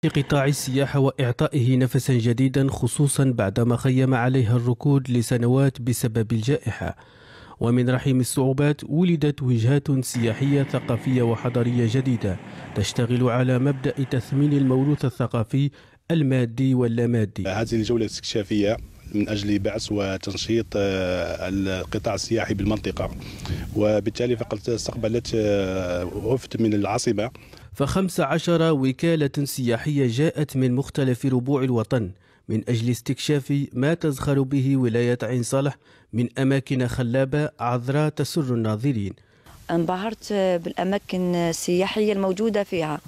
قطاع السياحة وإعطائه نفسا جديدا، خصوصا بعدما خيم عليها الركود لسنوات بسبب الجائحة. ومن رحيم الصعوبات ولدت وجهات سياحية ثقافية وحضارية جديدة تشتغل على مبدأ تثمين الموروث الثقافي المادي واللامادي. هذه الجولة الاستكشافية من أجل بعث وتنشيط القطاع السياحي بالمنطقة، وبالتالي فقد استقبلت وفد من العاصمة. ف15 وكالة سياحية جاءت من مختلف ربوع الوطن من أجل استكشاف ما تزخر به ولاية عين صالح من أماكن خلابة عذراء تسر الناظرين. انبهرت بالأماكن السياحية الموجودة فيها،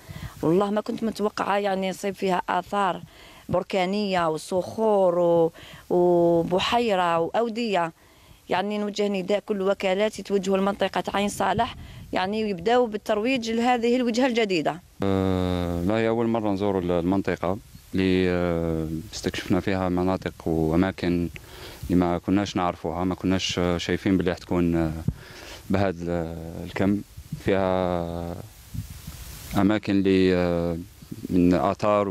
والله ما كنت متوقعة يعني يصيب فيها آثار بركانية وصخور وبحيرة وأودية. يعني نوجه نداء كل وكالات يتوجهوا لمنطقة عين صالح يعني ويبداوا بالترويج لهذه الوجهة الجديدة. لا، هي أول مرة نزور المنطقة اللي استكشفنا فيها مناطق وأماكن اللي ما كناش نعرفوها، ما كناش شايفين باللي تكون بهذا الكم. فيها أماكن اللي من آثار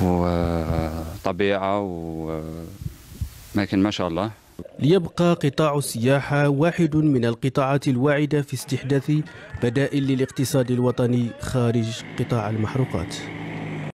وطبيعة وأماكن ما شاء الله. ليبقى قطاع السياحة واحد من القطاعات الواعدة في استحداث بدائل للاقتصاد الوطني خارج قطاع المحروقات.